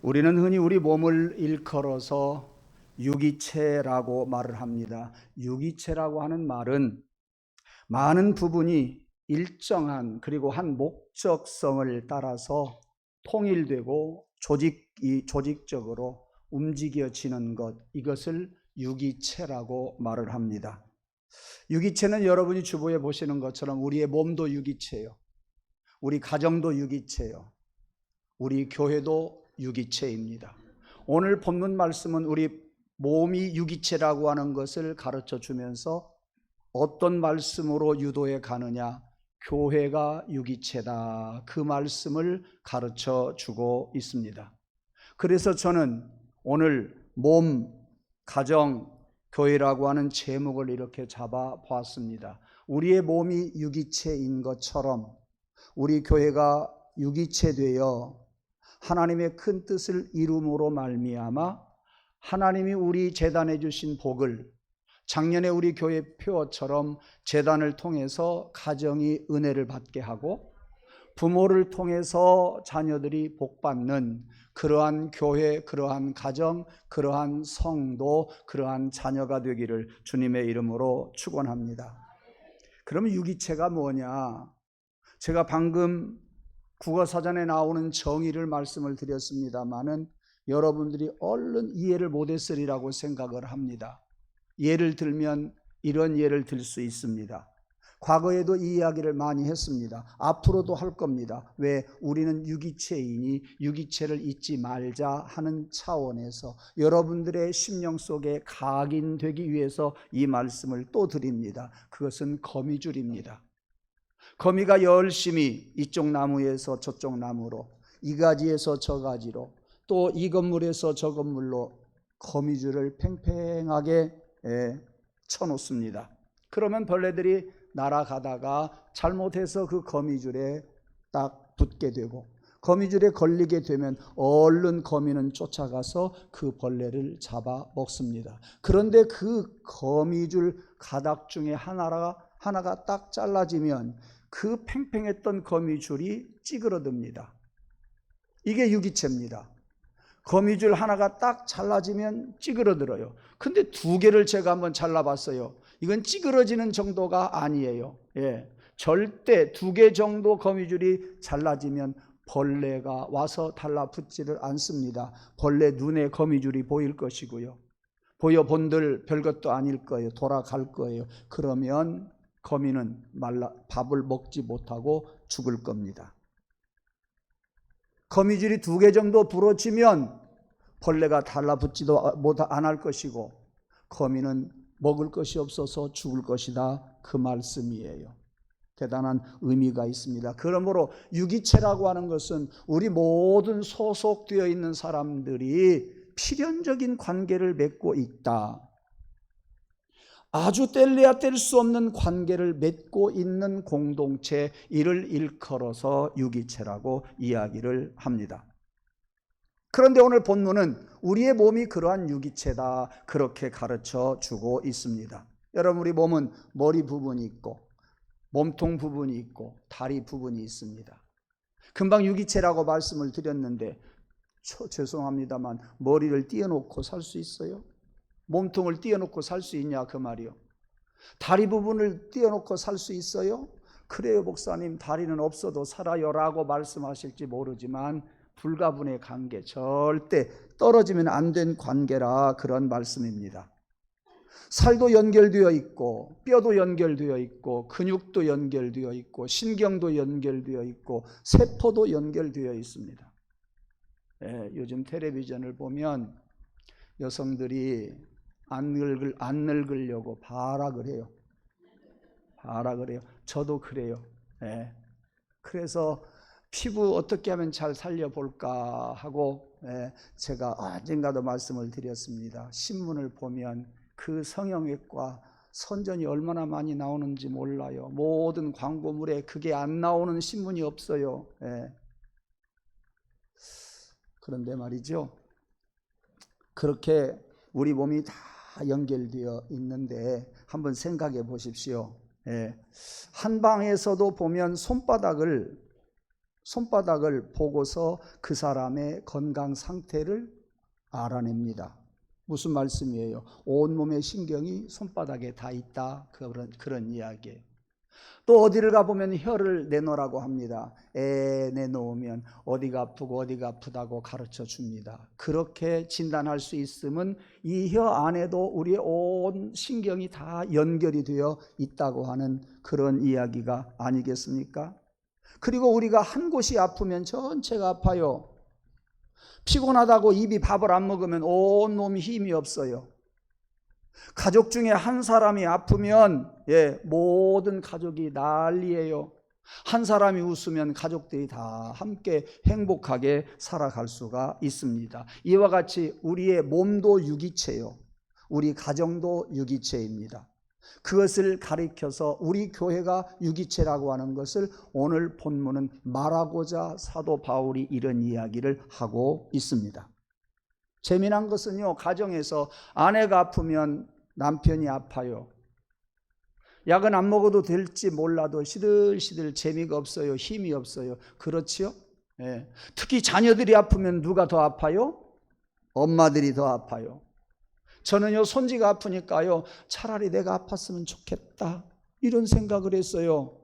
우리는 흔히 우리 몸을 일컬어서 유기체라고 말을 합니다. 유기체라고 하는 말은 많은 부분이 일정한 그리고 한 목적성을 따라서 통일되고 조직적으로 움직여지는 것, 이것을 유기체라고 말을 합니다. 유기체는 여러분이 주보에 보시는 것처럼 우리의 몸도 유기체예요. 우리 가정도 유기체예요. 우리 교회도 유기체입니다. 오늘 본문 말씀은 우리 몸이 유기체라고 하는 것을 가르쳐 주면서 어떤 말씀으로 유도해 가느냐? 교회가 유기체다. 그 말씀을 가르쳐 주고 있습니다. 그래서 저는 오늘 몸, 가정, 교회라고 하는 제목을 이렇게 잡아 보았습니다. 우리의 몸이 유기체인 것처럼 우리 교회가 유기체되어 하나님의 큰 뜻을 이룸으로 말미암아 하나님이 우리 제단해 주신 복을 작년에 우리 교회 표어처럼 제단을 통해서 가정이 은혜를 받게 하고 부모를 통해서 자녀들이 복받는 그러한 교회, 그러한 가정, 그러한 성도, 그러한 자녀가 되기를 주님의 이름으로 축원합니다. 그러면 유기체가 뭐냐? 제가 방금 국어사전에 나오는 정의를 말씀을 드렸습니다마는 여러분들이 얼른 이해를 못했으리라고 생각을 합니다. 예를 들면 이런 예를 들 수 있습니다. 과거에도 이 이야기를 많이 했습니다. 앞으로도 할 겁니다. 왜? 우리는 유기체이니 유기체를 잊지 말자 하는 차원에서 여러분들의 심령 속에 각인되기 위해서 이 말씀을 또 드립니다. 그것은 거미줄입니다. 거미가 열심히 이쪽 나무에서 저쪽 나무로, 이 가지에서 저 가지로, 또 이 건물에서 저 건물로 거미줄을 팽팽하게 쳐놓습니다. 그러면 벌레들이 날아가다가 잘못해서 그 거미줄에 딱 붙게 되고 거미줄에 걸리게 되면 얼른 거미는 쫓아가서 그 벌레를 잡아 먹습니다. 그런데 그 거미줄 가닥 중에 하나가 딱 잘라지면 그 팽팽했던 거미줄이 찌그러듭니다. 이게 유기체입니다. 거미줄 하나가 딱 잘라지면 찌그러들어요. 근데 두 개를 제가 한번 잘라봤어요. 이건 찌그러지는 정도가 아니에요. 절대 두 개 정도 거미줄이 잘라지면 벌레가 와서 달라붙지를 않습니다. 벌레 눈에 거미줄이 보일 것이고요. 보여본들 별것도 아닐 거예요. 돌아갈 거예요. 그러면 거미는 밥을 먹지 못하고 죽을 겁니다. 거미줄이 두 개 정도 부러지면 벌레가 달라붙지도 안 할 것이고 거미는 먹을 것이 없어서 죽을 것이다. 그 말씀이에요. 대단한 의미가 있습니다. 그러므로 유기체라고 하는 것은 우리 모든 소속되어 있는 사람들이 필연적인 관계를 맺고 있다. 아주 뗄래야 뗄 수 없는 관계를 맺고 있는 공동체, 이를 일컬어서 유기체라고 이야기를 합니다. 그런데 오늘 본문은 우리의 몸이 그러한 유기체다, 그렇게 가르쳐 주고 있습니다. 여러분, 우리 몸은 머리 부분이 있고 몸통 부분이 있고 다리 부분이 있습니다. 금방 유기체라고 말씀을 드렸는데 죄송합니다만 머리를 띄워놓고 살 수 있어요? 몸통을 띄워놓고 살 수 있냐 그 말이요. 다리 부분을 띄워놓고 살 수 있어요? 그래요 목사님, 다리는 없어도 살아요 라고 말씀하실지 모르지만 불가분의 관계, 절대 떨어지면 안 된 관계라 그런 말씀입니다. 살도 연결되어 있고 뼈도 연결되어 있고 근육도 연결되어 있고 신경도 연결되어 있고 세포도 연결되어 있습니다. 요즘 텔레비전을 보면 여성들이 안 늙으려고 발악을 해요. 저도 그래요. 그래서 피부 어떻게 하면 잘 살려볼까 하고 제가 언젠가도 말씀을 드렸습니다. 신문을 보면 그 성형외과 선전이 얼마나 많이 나오는지 몰라요. 모든 광고물에 그게 안 나오는 신문이 없어요. 그런데 말이죠, 그렇게 우리 몸이 다 연결되어 있는데 한번 생각해 보십시오. 한 방에서도 보면 손바닥을 보고서 그 사람의 건강 상태를 알아냅니다. 무슨 말씀이에요? 온몸의 신경이 손바닥에 다 있다. 그런 이야기예요. 또 어디를 가보면 혀를 내놓으라고 합니다. 내놓으면 어디가 아프고 어디가 아프다고 가르쳐 줍니다. 그렇게 진단할 수 있으면 이 혀 안에도 우리의 온 신경이 다 연결이 되어 있다고 하는 그런 이야기가 아니겠습니까? 그리고 우리가 한 곳이 아프면 전체가 아파요. 피곤하다고 입이 밥을 안 먹으면 온몸이 힘이 없어요. 가족 중에 한 사람이 아프면 모든 가족이 난리예요. 한 사람이 웃으면 가족들이 다 함께 행복하게 살아갈 수가 있습니다. 이와 같이 우리의 몸도 유기체요. 우리 가정도 유기체입니다. 그것을 가리켜서 우리 교회가 유기체라고 하는 것을 오늘 본문은 말하고자 사도 바울이 이런 이야기를 하고 있습니다. 재미난 것은요, 가정에서 아내가 아프면 남편이 아파요. 약은 안 먹어도 될지 몰라도 시들시들 재미가 없어요. 힘이 없어요. 그렇지요? 특히 자녀들이 아프면 누가 더 아파요? 엄마들이 더 아파요. 저는요, 손지가 아프니까요, 차라리 내가 아팠으면 좋겠다, 이런 생각을 했어요.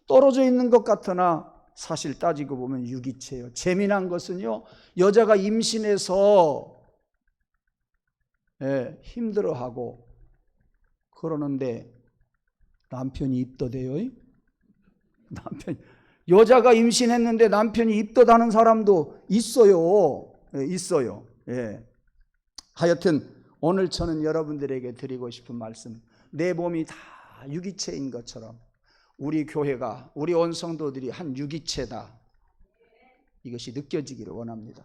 떨어져 있는 것 같으나 사실 따지고 보면 유기체예요. 재미난 것은요, 여자가 임신해서 힘들어하고 그러는데 남편이 입덧해요. 여자가 임신했는데 남편이 입덧하는 사람도 있어요. 있어요. 하여튼 오늘 저는 여러분들에게 드리고 싶은 말씀, 내 몸이 다 유기체인 것처럼 우리 교회가, 우리 온 성도들이 한 유기체다, 이것이 느껴지기를 원합니다.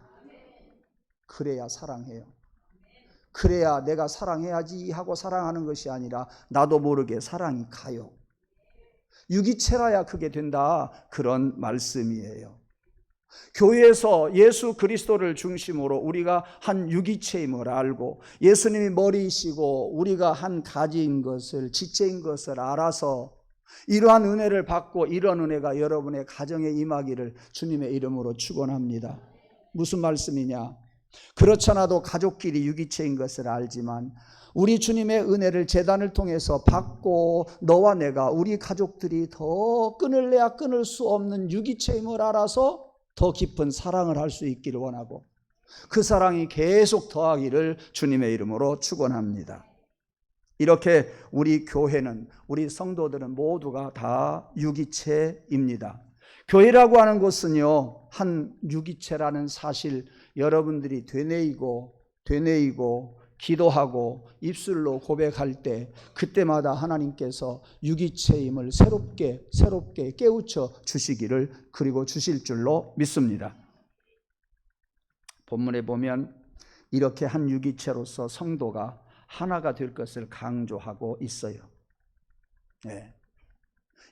그래야 사랑해요. 그래야 내가 사랑해야지 하고 사랑하는 것이 아니라 나도 모르게 사랑이 가요. 유기체라야 그게 된다, 그런 말씀이에요. 교회에서 예수 그리스도를 중심으로 우리가 한 유기체임을 알고 예수님이 머리이시고 우리가 한 가지인 것을, 지체인 것을 알아서 이러한 은혜를 받고 이런 은혜가 여러분의 가정에 임하기를 주님의 이름으로 축원합니다. 무슨 말씀이냐? 그렇잖아도 가족끼리 유기체인 것을 알지만 우리 주님의 은혜를 제단을 통해서 받고 너와 내가, 우리 가족들이 더 끊을래야 끊을 수 없는 유기체임을 알아서 더 깊은 사랑을 할 수 있기를 원하고 그 사랑이 계속 더하기를 주님의 이름으로 축원합니다. 이렇게 우리 교회는, 우리 성도들은 모두가 다 유기체입니다. 교회라고 하는 것은요, 한 유기체라는 사실 여러분들이 되뇌이고 기도하고 입술로 고백할 때 그때마다 하나님께서 유기체임을 새롭게 깨우쳐 주시기를, 그리고 주실 줄로 믿습니다. 본문에 보면 이렇게 한 유기체로서 성도가 하나가 될 것을 강조하고 있어요.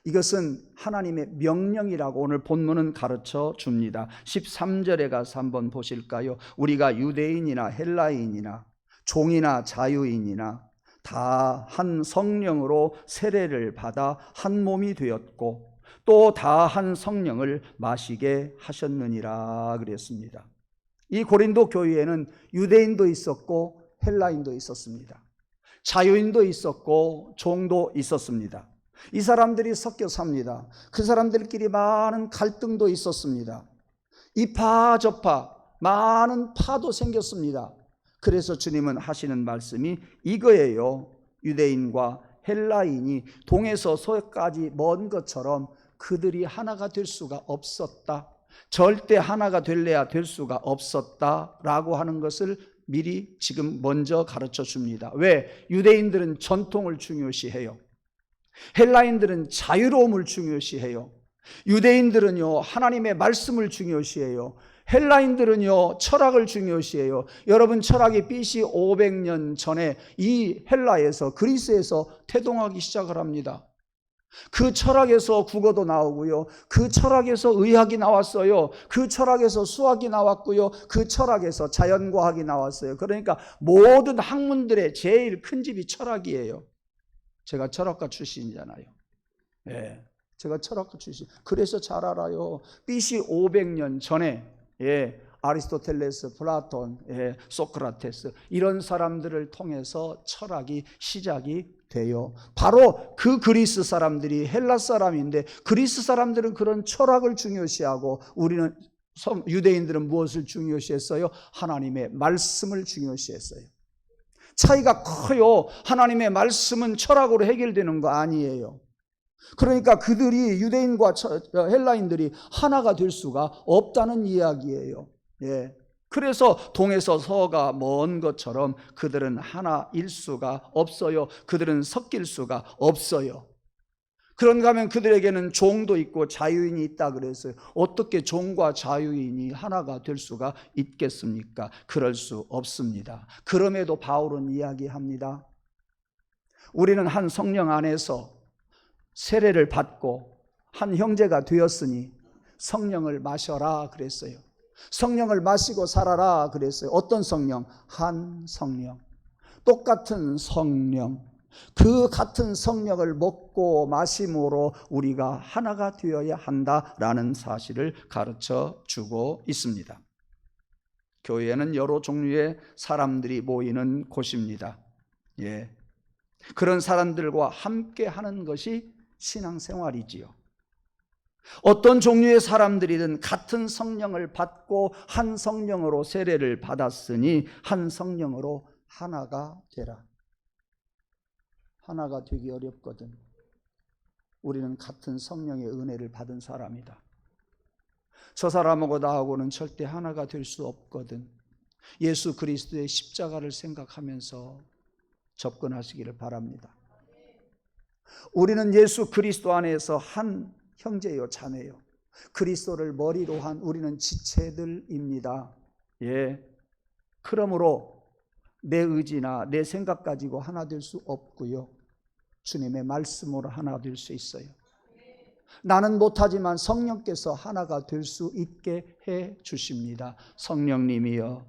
이것은 하나님의 명령이라고 오늘 본문은 가르쳐 줍니다. 13절에 가서 한번 보실까요? 우리가 유대인이나 헬라인이나 종이나 자유인이나 다 한 성령으로 세례를 받아 한 몸이 되었고 또 다 한 성령을 마시게 하셨느니라 그랬습니다. 이 고린도 교회에는 유대인도 있었고 헬라인도 있었습니다. 자유인도 있었고 종도 있었습니다. 이 사람들이 섞여 삽니다. 그 사람들끼리 많은 갈등도 있었습니다. 이파 저파 많은 파도 생겼습니다. 그래서 주님은 하시는 말씀이 이거예요. 유대인과 헬라인이 동에서 서까지 먼 것처럼 그들이 하나가 될 수가 없었다. 절대 하나가 될래야 될 수가 없었다라고 하는 것을 미리 지금 먼저 가르쳐 줍니다. 왜? 유대인들은 전통을 중요시해요. 헬라인들은 자유로움을 중요시해요. 유대인들은요, 하나님의 말씀을 중요시해요. 헬라인들은요, 철학을 중요시해요. 여러분, 철학이 BC 500년 전에 이 헬라에서, 그리스에서 태동하기 시작을 합니다. 그 철학에서 국어도 나오고요, 그 철학에서 의학이 나왔어요. 그 철학에서 수학이 나왔고요, 그 철학에서 자연과학이 나왔어요. 그러니까 모든 학문들의 제일 큰 집이 철학이에요. 제가 철학과 출신이잖아요. 제가 철학과 출신, 그래서 잘 알아요. BC 500년 전에 아리스토텔레스, 플라톤, 소크라테스 이런 사람들을 통해서 철학이 시작이 돼요. 바로 그 그리스 사람들이 헬라 사람인데 그리스 사람들은 그런 철학을 중요시하고 우리는 유대인들은 무엇을 중요시했어요? 하나님의 말씀을 중요시했어요. 차이가 커요. 하나님의 말씀은 철학으로 해결되는 거 아니에요. 그러니까 그들이 유대인과 헬라인들이 하나가 될 수가 없다는 이야기예요. 그래서 동에서 서가 먼 것처럼 그들은 하나일 수가 없어요. 그들은 섞일 수가 없어요. 그런가 하면 그들에게는 종도 있고 자유인이 있다 그랬어요. 어떻게 종과 자유인이 하나가 될 수가 있겠습니까? 그럴 수 없습니다. 그럼에도 바울은 이야기합니다. 우리는 한 성령 안에서 세례를 받고 한 형제가 되었으니 성령을 마셔라 그랬어요. 성령을 마시고 살아라 그랬어요. 어떤 성령? 한 성령. 똑같은 성령. 그 같은 성령을 먹고 마심으로 우리가 하나가 되어야 한다라는 사실을 가르쳐 주고 있습니다. 교회는 여러 종류의 사람들이 모이는 곳입니다. 그런 사람들과 함께 하는 것이 신앙생활이지요. 어떤 종류의 사람들이든 같은 성령을 받고 한 성령으로 세례를 받았으니 한 성령으로 하나가 되라. 하나가 되기 어렵거든. 우리는 같은 성령의 은혜를 받은 사람이다. 저 사람하고 나하고는 절대 하나가 될 수 없거든. 예수 그리스도의 십자가를 생각하면서 접근하시기를 바랍니다. 우리는 예수 그리스도 안에서 한 형제요 자매요. 그리스도를 머리로 한 우리는 지체들입니다. 그러므로 내 의지나 내 생각 가지고 하나 될 수 없고요. 주님의 말씀으로 하나 될 수 있어요. 나는 못하지만 성령께서 하나가 될 수 있게 해 주십니다. 성령님이여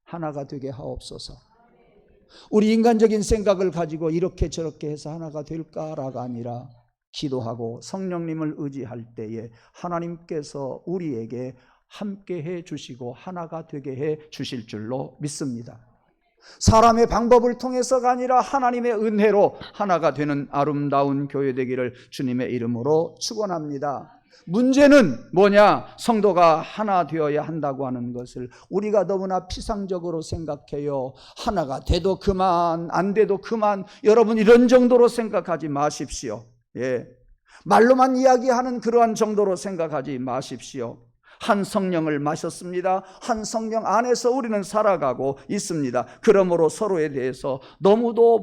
하나가 되게 하옵소서. 우리 인간적인 생각을 가지고 이렇게 저렇게 해서 하나가 될까라가 아니라 기도하고 성령님을 의지할 때에 하나님께서 우리에게 함께 해 주시고 하나가 되게 해 주실 줄로 믿습니다. 사람의 방법을 통해서가 아니라 하나님의 은혜로 하나가 되는 아름다운 교회 되기를 주님의 이름으로 축원합니다. 문제는 뭐냐? 성도가 하나 되어야 한다고 하는 것을 우리가 너무나 피상적으로 생각해요. 하나가 돼도 그만, 안 돼도 그만. 여러분 이런 정도로 생각하지 마십시오. 말로만 이야기하는 그러한 정도로 생각하지 마십시오. 한 성령을 마셨습니다. 한 성령 안에서 우리는 살아가고 있습니다. 그러므로 서로에 대해서 너무도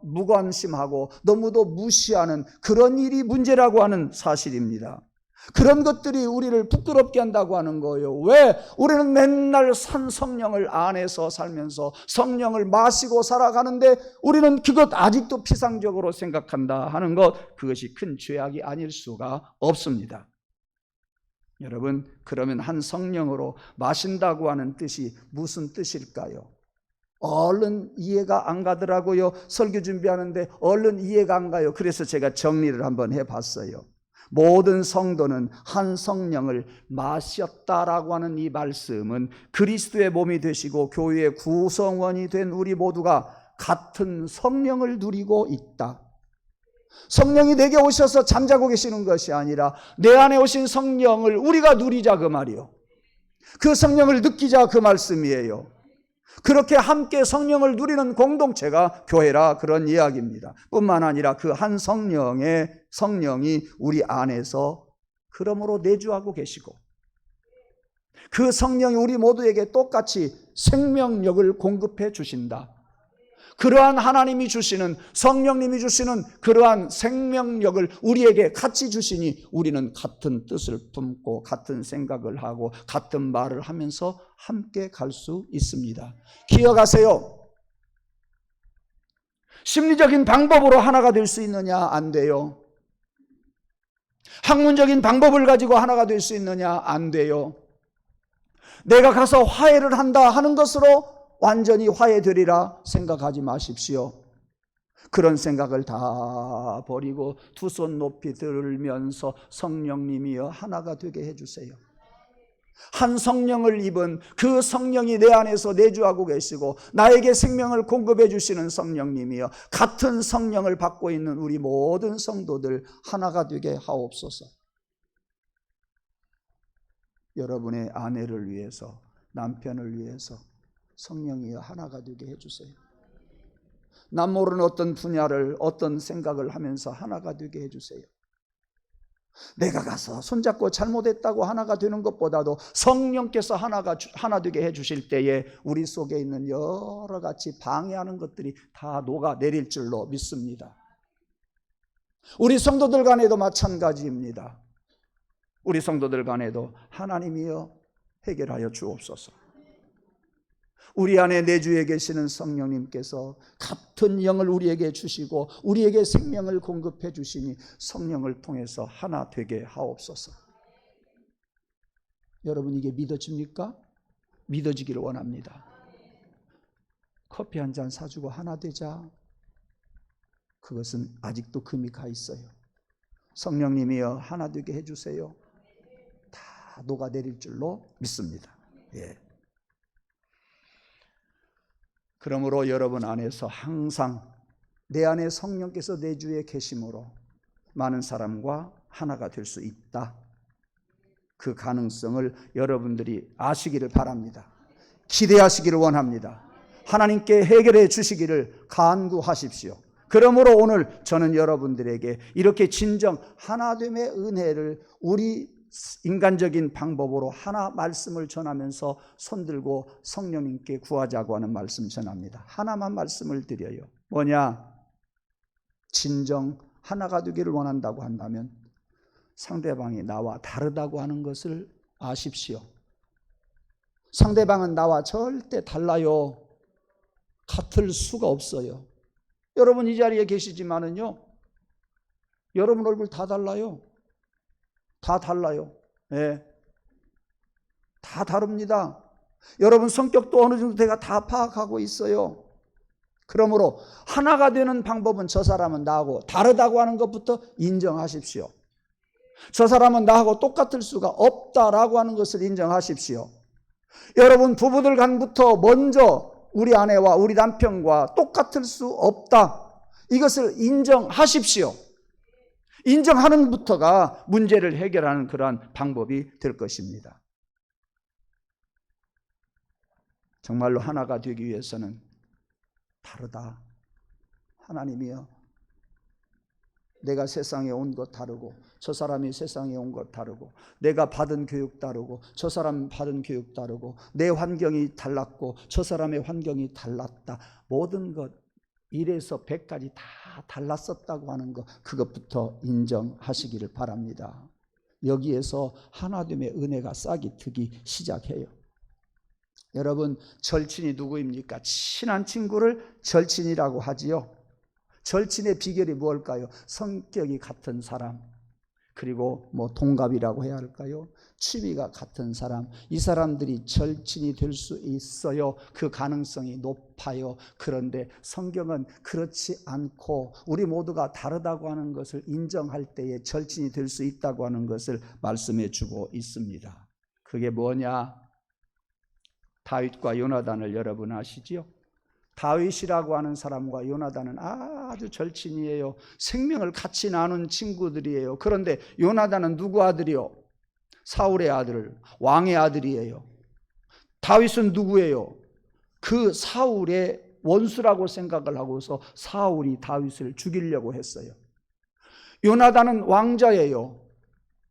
무관심하고 너무도 무시하는 그런 일이 문제라고 하는 사실입니다. 그런 것들이 우리를 부끄럽게 한다고 하는 거예요. 왜? 우리는 맨날 산 성령을 안에서 살면서 성령을 마시고 살아가는데 우리는 그것 아직도 피상적으로 생각한다 하는 것, 그것이 큰 죄악이 아닐 수가 없습니다. 여러분, 그러면 한 성령으로 마신다고 하는 뜻이 무슨 뜻일까요? 얼른 이해가 안 가더라고요. 설교 준비하는데 얼른 이해가 안 가요. 그래서 제가 정리를 한번 해봤어요. 모든 성도는 한 성령을 마셨다라고 하는 이 말씀은 그리스도의 몸이 되시고 교회의 구성원이 된 우리 모두가 같은 성령을 누리고 있다. 성령이 내게 오셔서 잠자고 계시는 것이 아니라 내 안에 오신 성령을 우리가 누리자 그 말이요. 그 성령을 느끼자 그 말씀이에요. 그렇게 함께 성령을 누리는 공동체가 교회라 그런 이야기입니다. 뿐만 아니라 그 한 성령이 우리 안에서 그러므로 내주하고 계시고 그 성령이 우리 모두에게 똑같이 생명력을 공급해 주신다. 그러한 하나님이 주시는 성령님이 주시는 그러한 생명력을 우리에게 같이 주시니 우리는 같은 뜻을 품고 같은 생각을 하고 같은 말을 하면서 함께 갈 수 있습니다. 기억하세요. 심리적인 방법으로 하나가 될 수 있느냐? 안 돼요. 학문적인 방법을 가지고 하나가 될 수 있느냐? 안 돼요. 내가 가서 화해를 한다 하는 것으로 완전히 화해되리라 생각하지 마십시오. 그런 생각을 다 버리고 두 손 높이 들면서 성령님이여 하나가 되게 해주세요. 한 성령을 입은 그 성령이 내 안에서 내주하고 계시고 나에게 생명을 공급해 주시는 성령님이여 같은 성령을 받고 있는 우리 모든 성도들 하나가 되게 하옵소서. 여러분의 아내를 위해서, 남편을 위해서 성령이여 하나가 되게 해주세요. 남 모르는 어떤 분야를, 어떤 생각을 하면서 하나가 되게 해주세요. 내가 가서 손잡고 잘못했다고 하나가 되는 것보다도 성령께서 하나 되게 해주실 때에 우리 속에 있는 여러 가지 방해하는 것들이 다 녹아내릴 줄로 믿습니다. 우리 성도들 간에도 마찬가지입니다. 우리 성도들 간에도 하나님이여 해결하여 주옵소서. 우리 안에 내주에 계시는 성령님께서 같은 영을 우리에게 주시고 우리에게 생명을 공급해 주시니 성령을 통해서 하나 되게 하옵소서. 여러분 이게 믿어집니까? 믿어지기를 원합니다. 커피 한 잔 사주고 하나 되자. 그것은 아직도 금이 가 있어요. 성령님이여 하나 되게 해주세요. 다 녹아내릴 줄로 믿습니다. 예. 그러므로 여러분 안에서 항상 내 안에 성령께서 내주에 계심으로 많은 사람과 하나가 될 수 있다. 그 가능성을 여러분들이 아시기를 바랍니다. 기대하시기를 원합니다. 하나님께 해결해 주시기를 간구하십시오. 그러므로 오늘 저는 여러분들에게 이렇게 진정 하나됨의 은혜를 우리 인간적인 방법으로 하나 말씀을 전하면서 손들고 성령님께 구하자고 하는 말씀 전합니다. 하나만 말씀을 드려요. 뭐냐? 진정 하나가 되기를 원한다고 한다면 상대방이 나와 다르다고 하는 것을 아십시오. 상대방은 나와 절대 달라요. 같을 수가 없어요. 여러분 이 자리에 계시지만은요, 여러분 얼굴 다 달라요. 다 달라요. 예. 다 다릅니다. 여러분 성격도 어느 정도 제가 다 파악하고 있어요. 그러므로 하나가 되는 방법은 저 사람은 나하고 다르다고 하는 것부터 인정하십시오. 저 사람은 나하고 똑같을 수가 없다라고 하는 것을 인정하십시오. 여러분 부부들 간부터 먼저 우리 아내와 우리 남편과 똑같을 수 없다. 이것을 인정하십시오. 인정하는 것부터가 문제를 해결하는 그러한 방법이 될 것입니다. 정말로 하나가 되기 위해서는 다르다. 하나님이여, 내가 세상에 온 것 다르고 저 사람이 세상에 온 것 다르고 내가 받은 교육 다르고 저 사람 받은 교육 다르고 내 환경이 달랐고 저 사람의 환경이 달랐다. 모든 것 1에서 100까지 다 달랐었다고 하는 것, 그것부터 인정하시기를 바랍니다. 여기에서 하나됨의 은혜가 싹이 트기 시작해요. 여러분 절친이 누구입니까? 친한 친구를 절친이라고 하지요. 절친의 비결이 무엇일까요? 성격이 같은 사람, 그리고 동갑이라고 해야 할까요? 취미가 같은 사람, 이 사람들이 절친이 될 수 있어요. 그 가능성이 높아요. 그런데 성경은 그렇지 않고 우리 모두가 다르다고 하는 것을 인정할 때에 절친이 될 수 있다고 하는 것을 말씀해 주고 있습니다. 그게 뭐냐? 다윗과 요나단을 여러분 아시지요? 다윗이라고 하는 사람과 요나단은 아주 절친이에요. 생명을 같이 나눈 친구들이에요. 그런데 요나단은 누구 아들이요? 사울의 아들, 왕의 아들이에요. 다윗은 누구예요? 그 사울의 원수라고 생각을 하고서 사울이 다윗을 죽이려고 했어요. 요나단은 왕자예요.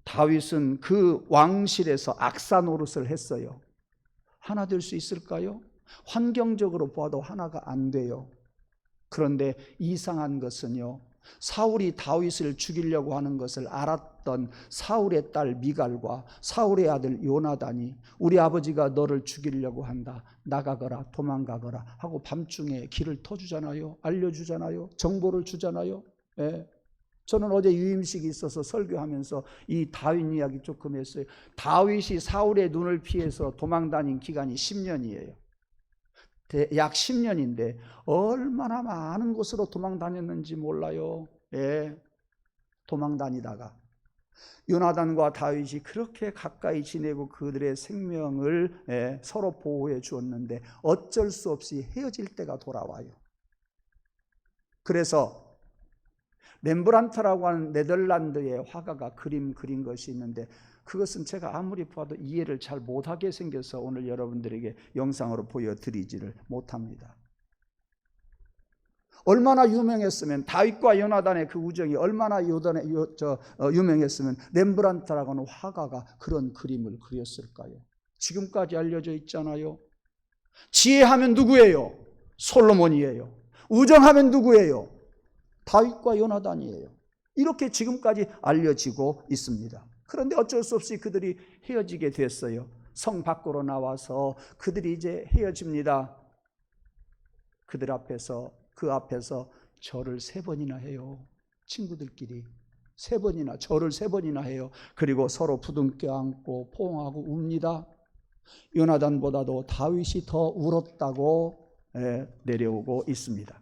다윗은 그 왕실에서 악사 노릇을 했어요. 하나 될 수 있을까요? 환경적으로 봐도 하나가 안 돼요. 그런데 이상한 것은요, 사울이 다윗을 죽이려고 하는 것을 알았던 사울의 딸 미갈과 사울의 아들 요나단이 우리 아버지가 너를 죽이려고 한다, 나가거라, 도망가거라 하고 밤중에 길을 터주잖아요. 알려주잖아요. 정보를 주잖아요. 예. 저는 어제 유임식이 있어서 설교하면서 이 다윗 이야기 조금 했어요. 다윗이 사울의 눈을 피해서 도망다닌 기간이 10년이에요. 약 10년인데 얼마나 많은 곳으로 도망 다녔는지 몰라요. 예, 도망 다니다가 요나단과 다윗이 그렇게 가까이 지내고 그들의 생명을 서로 보호해 주었는데 어쩔 수 없이 헤어질 때가 돌아와요. 그래서 렘브란트라고 하는 네덜란드의 화가가 그린 것이 있는데 그것은 제가 아무리 봐도 이해를 잘 못하게 생겨서 오늘 여러분들에게 영상으로 보여드리지를 못합니다. 얼마나 유명했으면, 다윗과 요나단의 그 우정이 얼마나 유명했으면 렘브란트라고 하는 화가가 그런 그림을 그렸을까요? 지금까지 알려져 있잖아요. 지혜하면 누구예요? 솔로몬이에요. 우정하면 누구예요? 다윗과 요나단이에요. 이렇게 지금까지 알려지고 있습니다. 그런데 어쩔 수 없이 그들이 헤어지게 됐어요. 성 밖으로 나와서 그들이 이제 헤어집니다. 그 앞에서 절을 3번이나 해요. 친구들끼리 절을 3번이나 해요. 그리고 서로 부둥켜 안고 포옹하고 웁니다. 요나단보다도 다윗이 더 울었다고 내려오고 있습니다.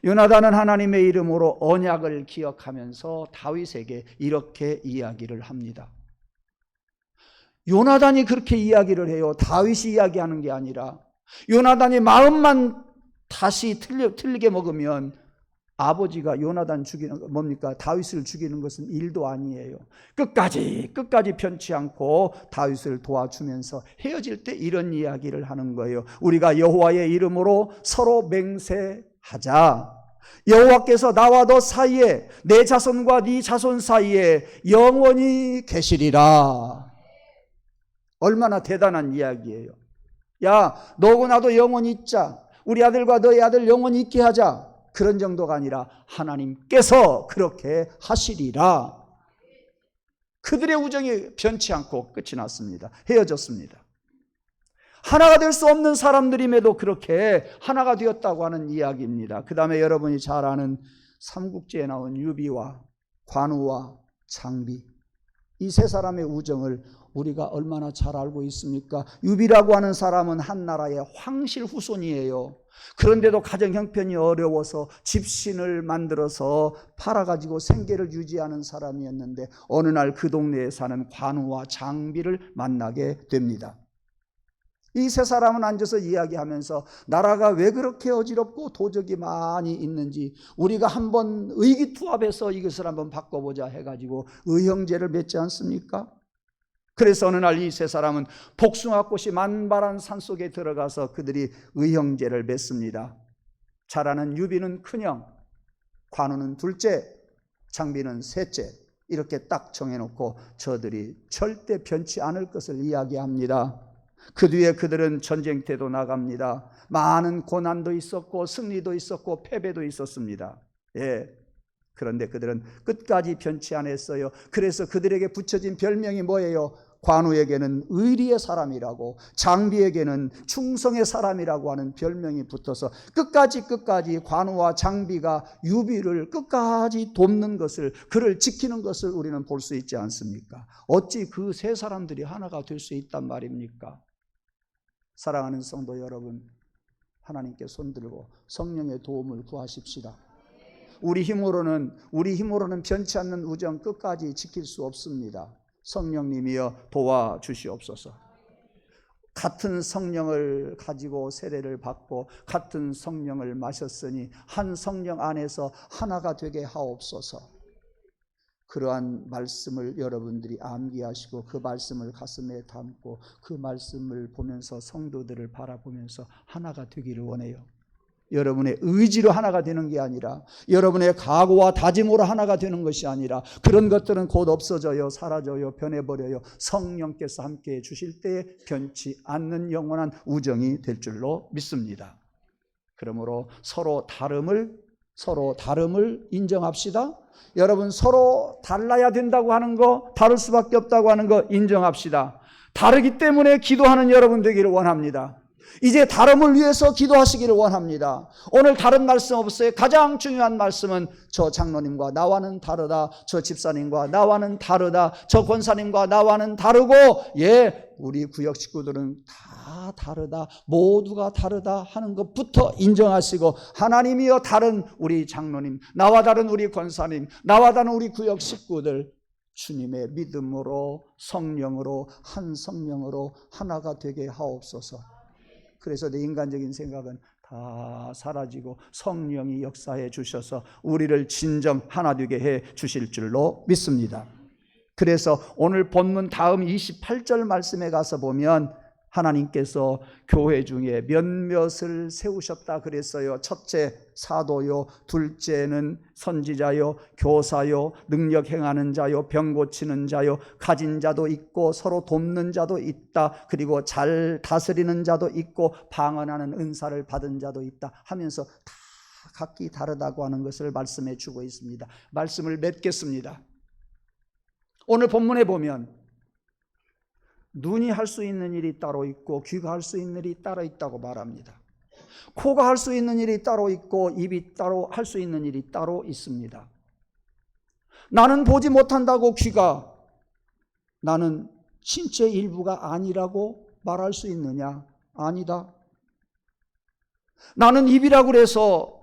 요나단은 하나님의 이름으로 언약을 기억하면서 다윗에게 이렇게 이야기를 합니다. 요나단이 그렇게 이야기를 해요. 다윗이 이야기하는 게 아니라 요나단이 마음만 다시 틀리게 먹으면 아버지가 요나단 죽이는 뭡니까? 다윗을 죽이는 것은 일도 아니에요. 끝까지 편치 않고 다윗을 도와주면서 헤어질 때 이런 이야기를 하는 거예요. 우리가 여호와의 이름으로 서로 맹세하자. 여호와께서 나와 너 사이에, 내 자손과 네 자손 사이에 영원히 계시리라. 얼마나 대단한 이야기예요. 야, 너고 나도 영원히 있자. 우리 아들과 너희 아들 영원히 있게 하자. 그런 정도가 아니라 하나님께서 그렇게 하시리라. 그들의 우정이 변치 않고 끝이 났습니다. 헤어졌습니다. 하나가 될 수 없는 사람들임에도 그렇게 하나가 되었다고 하는 이야기입니다. 그 다음에 여러분이 잘 아는 삼국지에 나온 유비와 관우와 장비, 이 3사람의 우정을 우리가 얼마나 잘 알고 있습니까? 유비라고 하는 사람은 한 나라의 황실 후손이에요. 그런데도 가정 형편이 어려워서 집신을 만들어서 팔아가지고 생계를 유지하는 사람이었는데 어느 날 그 동네에 사는 관우와 장비를 만나게 됩니다. 이 3사람은 앉아서 이야기하면서 나라가 왜 그렇게 어지럽고 도적이 많이 있는지 우리가 한번 의기투합해서 이것을 한번 바꿔보자 해가지고 의형제를 맺지 않습니까? 그래서 어느 날 이 3사람은 복숭아꽃이 만발한 산속에 들어가서 그들이 의형제를 맺습니다. 잘 아는 유비는 큰형, 관우는 둘째, 장비는 셋째, 이렇게 딱 정해놓고 저들이 절대 변치 않을 것을 이야기합니다. 그 뒤에 그들은 전쟁터도 나갑니다. 많은 고난도 있었고 승리도 있었고 패배도 있었습니다. 그런데 그들은 끝까지 변치 않았어요. 그래서 그들에게 붙여진 별명이 뭐예요? 관우에게는 의리의 사람이라고, 장비에게는 충성의 사람이라고 하는 별명이 붙어서 끝까지 관우와 장비가 유비를 끝까지 돕는 것을, 그를 지키는 것을 우리는 볼 수 있지 않습니까? 어찌 그 3사람들이 하나가 될 수 있단 말입니까? 사랑하는 성도 여러분, 하나님께 손들고 성령의 도움을 구하십시다. 우리 힘으로는 변치 않는 우정 끝까지 지킬 수 없습니다. 성령님이여 도와주시옵소서. 같은 성령을 가지고 세례를 받고 같은 성령을 마셨으니 한 성령 안에서 하나가 되게 하옵소서. 그러한 말씀을 여러분들이 암기하시고 그 말씀을 가슴에 담고 그 말씀을 보면서 성도들을 바라보면서 하나가 되기를 원해요. 여러분의 의지로 하나가 되는 게 아니라, 여러분의 각오와 다짐으로 하나가 되는 것이 아니라, 그런 것들은 곧 없어져요, 사라져요, 변해버려요. 성령께서 함께해 주실 때 변치 않는 영원한 우정이 될 줄로 믿습니다. 그러므로 서로 다름을 인정합시다. 여러분, 서로 달라야 된다고 하는 거, 다를 수밖에 없다고 하는 거 인정합시다. 다르기 때문에 기도하는 여러분 되기를 원합니다. 이제 다름을 위해서 기도하시기를 원합니다. 오늘 다른 말씀 없어요. 가장 중요한 말씀은 저 장로님과 나와는 다르다. 저 집사님과 나와는 다르다. 저 권사님과 나와는 다르고, 우리 구역 식구들은 다 다르다. 모두가 다르다 하는 것부터 인정하시고, 하나님이여 다른 우리 장로님, 나와 다른 우리 권사님, 나와 다른 우리 구역 식구들, 주님의 믿음으로 성령으로 한 성령으로 하나가 되게 하옵소서. 그래서 내 인간적인 생각은 다 사라지고 성령이 역사해 주셔서 우리를 진정 하나 되게 해 주실 줄로 믿습니다. 그래서 오늘 본문 다음 28절 말씀에 가서 보면 하나님께서 교회 중에 몇몇을 세우셨다 그랬어요. 첫째 사도요, 둘째는 선지자요, 교사요, 능력 행하는 자요, 병 고치는 자요, 가진 자도 있고 서로 돕는 자도 있다. 그리고 잘 다스리는 자도 있고 방언하는 은사를 받은 자도 있다 하면서 다 각기 다르다고 하는 것을 말씀해 주고 있습니다. 말씀을 맺겠습니다. 오늘 본문에 보면 눈이 할 수 있는 일이 따로 있고 귀가 할 수 있는 일이 따로 있다고 말합니다. 코가 할 수 있는 일이 따로 있고 입이 따로 할 수 있는 일이 따로 있습니다. 나는 보지 못한다고 귀가 나는 신체 일부가 아니라고 말할 수 있느냐? 아니다. 나는 입이라고 그래서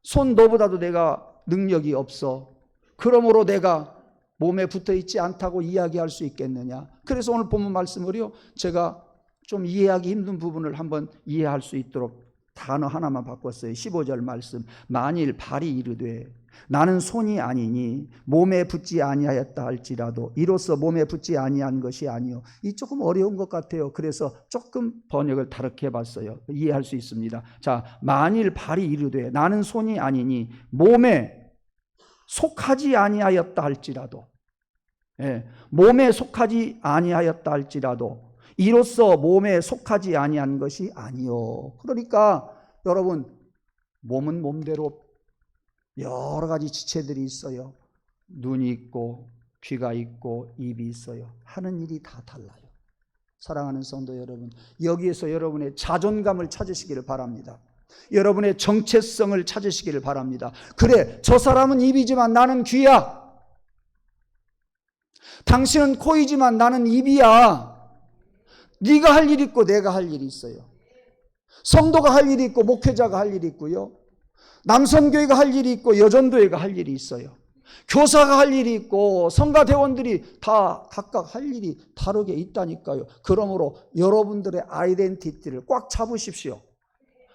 손 너보다도 내가 능력이 없어. 그러므로 내가 몸에 붙어 있지 않다고 이야기할 수 있겠느냐? 그래서 오늘 본문 말씀을요, 제가 좀 이해하기 힘든 부분을 한번 이해할 수 있도록 단어 하나만 바꿨어요. 15절 말씀. 만일 발이 이르되 나는 손이 아니니 몸에 붙지 아니하였다 할지라도 이로써 몸에 붙지 아니한 것이 아니요. 이 조금 어려운 것 같아요. 그래서 조금 번역을 다르게 해봤어요. 이해할 수 있습니다. 자, 만일 발이 이르되 나는 손이 아니니 몸에 속하지 아니하였다 할지라도, 몸에 속하지 아니하였다 할지라도 이로써 몸에 속하지 아니한 것이 아니요. 그러니까 여러분, 몸은 몸대로 여러 가지 지체들이 있어요. 눈이 있고 귀가 있고 입이 있어요. 하는 일이 다 달라요. 사랑하는 성도 여러분, 여기에서 여러분의 자존감을 찾으시기를 바랍니다. 여러분의 정체성을 찾으시기를 바랍니다. 그래, 저 사람은 입이지만 나는 귀야. 당신은 코이지만 나는 입이야. 네가 할 일이 있고 내가 할 일이 있어요. 성도가 할 일이 있고 목회자가 할 일이 있고요. 남선교회가 할 일이 있고 여전도회가 할 일이 있어요. 교사가 할 일이 있고 성가대원들이 다 각각 할 일이 다르게 있다니까요. 그러므로 여러분들의 아이덴티티를 꽉 잡으십시오.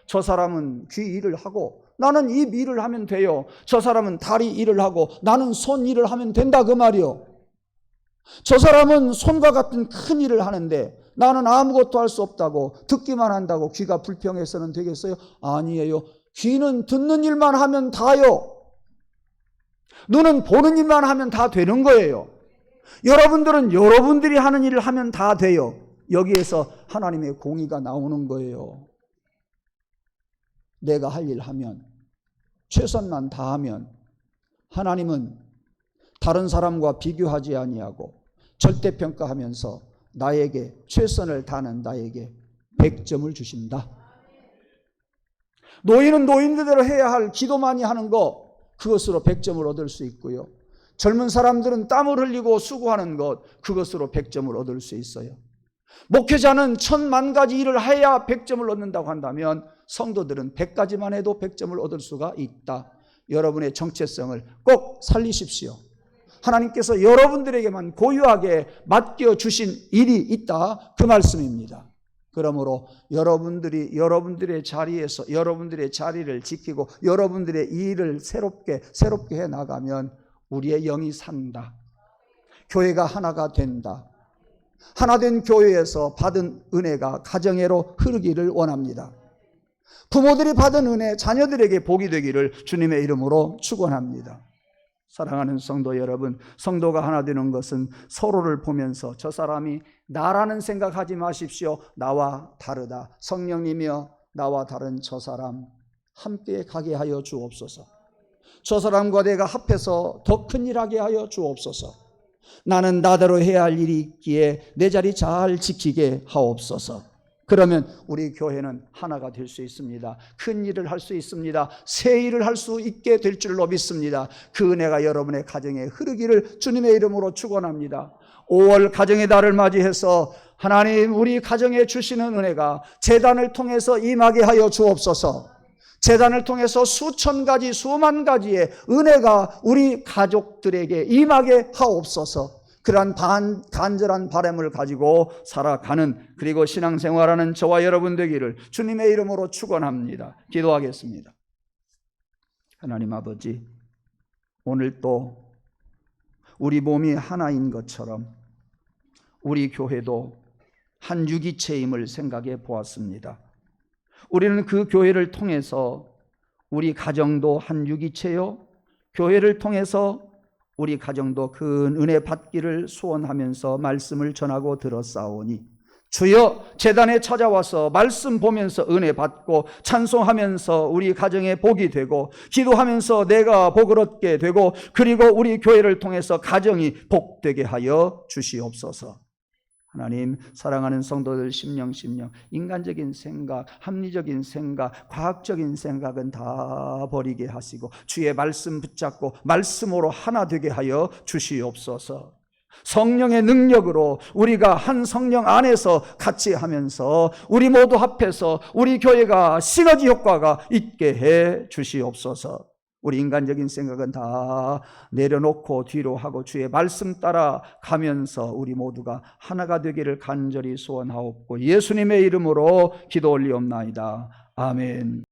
저 사람은 귀 일을 하고 나는 입 일을 하면 돼요. 저 사람은 다리 일을 하고 나는 손 일을 하면 된다 그 말이요. 저 사람은 손과 같은 큰 일을 하는데 나는 아무것도 할 수 없다고 듣기만 한다고 귀가 불평해서는 되겠어요? 아니에요. 귀는 듣는 일만 하면 다요. 눈은 보는 일만 하면 다 되는 거예요. 여러분들은 여러분들이 하는 일을 하면 다 돼요. 여기에서 하나님의 공의가 나오는 거예요. 내가 할 일 하면, 최선만 다하면 하나님은 다른 사람과 비교하지 아니하고 절대평가하면서 나에게 최선을 다하는 나에게 100점을 주신다. 노인은 노인들대로 해야 할 기도 많이 하는 거, 그것으로 100점을 얻을 수 있고요. 젊은 사람들은 땀을 흘리고 수고하는 것, 그것으로 100점을 얻을 수 있어요. 목회자는 1000만가지 일을 해야 100점을 얻는다고 한다면 성도들은 100가지만 해도 100점을 얻을 수가 있다. 여러분의 정체성을 꼭 살리십시오. 하나님께서 여러분들에게만 고유하게 맡겨주신 일이 있다, 그 말씀입니다. 그러므로 여러분들이 여러분들의 자리에서 여러분들의 자리를 지키고 여러분들의 일을 새롭게 해나가면 우리의 영이 산다. 교회가 하나가 된다. 하나된 교회에서 받은 은혜가 가정애로 흐르기를 원합니다. 부모들이 받은 은혜 자녀들에게 복이 되기를 주님의 이름으로 축원합니다. 사랑하는 성도 여러분, 성도가 하나 되는 것은 서로를 보면서 저 사람이 나라는 생각하지 마십시오. 나와 다르다. 성령님이여 나와 다른 저 사람 함께 가게 하여 주옵소서. 저 사람과 내가 합해서 더 큰 일 하게 하여 주옵소서. 나는 나대로 해야 할 일이 있기에 내 자리 잘 지키게 하옵소서. 그러면 우리 교회는 하나가 될 수 있습니다. 큰 일을 할 수 있습니다. 새 일을 할 수 있게 될 줄로 믿습니다. 그 은혜가 여러분의 가정에 흐르기를 주님의 이름으로 축원합니다. 5월 가정의 달을 맞이해서 하나님 우리 가정에 주시는 은혜가 제단을 통해서 임하게 하여 주옵소서. 제단을 통해서 수천 가지 수만 가지의 은혜가 우리 가족들에게 임하게 하옵소서. 그러한 간절한 바람을 가지고 살아가는, 그리고 신앙생활하는 저와 여러분 되기를 주님의 이름으로 축원합니다. 기도하겠습니다. 하나님 아버지, 오늘 또 우리 몸이 하나인 것처럼 우리 교회도 한 유기체임을 생각해 보았습니다. 우리는 그 교회를 통해서 우리 가정도 한 유기체요, 교회를 통해서 우리 가정도 큰 은혜 받기를 소원하면서 말씀을 전하고 들었사오니 주여, 제단에 찾아와서 말씀 보면서 은혜 받고 찬송하면서 우리 가정에 복이 되고 기도하면서 내가 복을 얻게 되고 그리고 우리 교회를 통해서 가정이 복되게 하여 주시옵소서. 하나님, 사랑하는 성도들 심령 인간적인 생각, 합리적인 생각, 과학적인 생각은 다 버리게 하시고 주의 말씀 붙잡고 말씀으로 하나 되게 하여 주시옵소서. 성령의 능력으로 우리가 한 성령 안에서 같이 하면서 우리 모두 합해서 우리 교회가 시너지 효과가 있게 해 주시옵소서. 우리 인간적인 생각은 다 내려놓고 뒤로 하고 주의 말씀 따라 가면서 우리 모두가 하나가 되기를 간절히 소원하옵고 예수님의 이름으로 기도 올리옵나이다. 아멘.